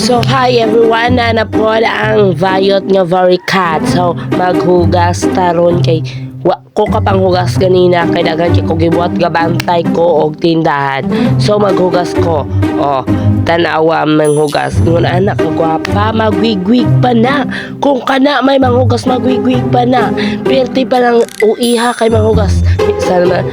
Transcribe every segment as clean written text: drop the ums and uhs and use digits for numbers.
So hi everyone, na po ang Vayot nga very cat. So maghugas taron kay ko kapang hugas ganina kay daghan kay ko gibuhat gabantay ko og tindahan. So maghugas ko. Oh, tanawa manghugas. Ngun anak ka gwapa, magwigwig pa na. Kung kana may manghugas magwigwig pa na. Perti pa lang uiha kay manghugas. Sana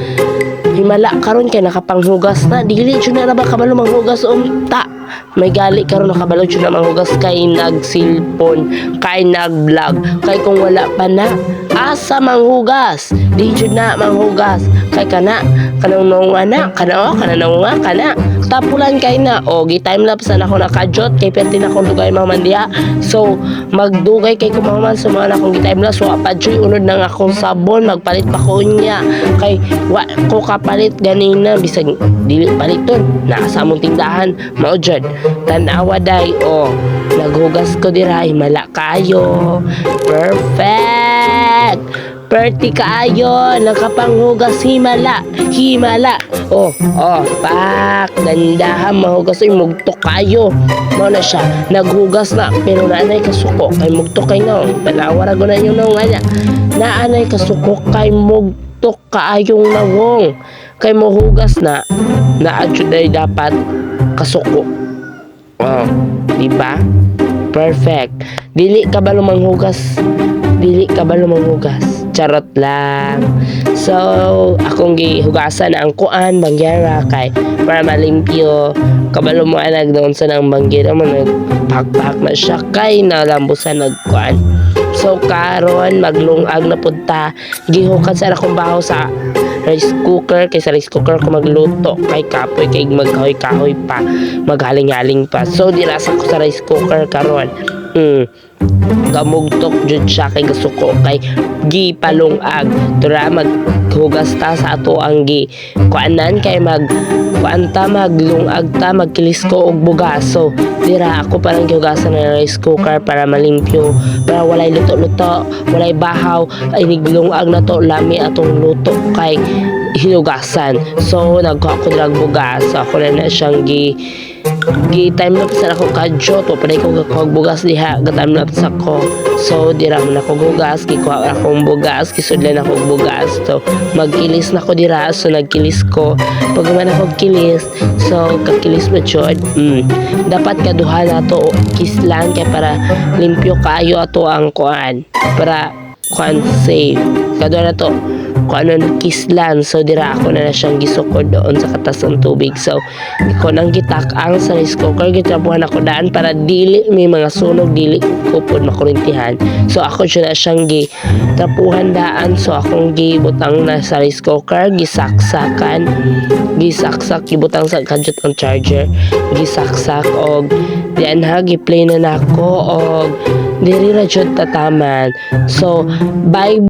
himala karon kay nakapanghugas na dili jud na ba kabalo manghugas unta may gali karon nakabalo jud na manghugas kay nag-cellphone kay nag-vlog kay kung wala pa na asa manghugas di jud na manghugas kay kana kanang anak kana nga kana tapulan kay na o gi time lapse na ako nakajot kay perti na akong dugay mamandiha so magdugay kay kumaman sa mga akong gi time lapse so apadjoy unod nang akong sabon magpalit pa ko niya kay wa ko kapalit ganina bisag dili paliton nasa among tindahan mao jud tan-awa day o naghugas ko dira himala kayo perfect perti kaayo nakapanghugas himala pak dandahan mahugas ay mugtok kayo mo na siya naghugas na pero naanay kasuko kay mugtok kay no panawara ko na yung nga naanay kasuko kay mugtok kaayong nawong kay mohugas na naadjuday dapat kasuko oh diba perfect dili ka ba lumanghugas charot lang so akong gihugasan ang kuan bangyara kay para malimpyo kabalo mo anag doon sa nang bangyera mo nagpakpak na siya kay nalambusan nagkuan so karon maglungag na punta gihukas sa akong baho sa rice cooker kay sa rice cooker ko magluto kay kapoy kay magkahoy-kahoy pa maghaling-haling pa so dirasa ko sa rice cooker karon gamugtok jud siya kay gasuko kay gipalungag tura maghugas ta sa ato ang kuanan kay maglungag ta magkilis ko og bugas so dira ako parang gihugasan ng rice cooker para malimpyo para walay luto-luto walay bahaw ay niglungag na to lami atong luto kay hinugasan so nagkuha ko dirag bugas so ako na siyang time lapse na ako kadjot o panay ko bugas diha time lapse ako so dira man ako gugas gikuha akong bugas kisudlan ako bugas so magkilis na ko dira so nagkilis ko pag man ako kilis so kakilis mo jud dapat kaduha na to kislan kay para limpyo kayo ato ang kuan para kuan safe kaduha na to kung ano kislan so dira ako na siyang gisukod doon sa katas ng tubig so ko nang gitak-ang sa rice cooker gitrabuhan ako daan para dili may mga sunog dili ko pod makurintihan so ako siya na siyang gitrapuhan daan so akong gibutang na sa rice cooker gisaksak gibutang sa kadjot ang charger gisaksak og diyan ha giplay na nako og diri ra jud tataman so bye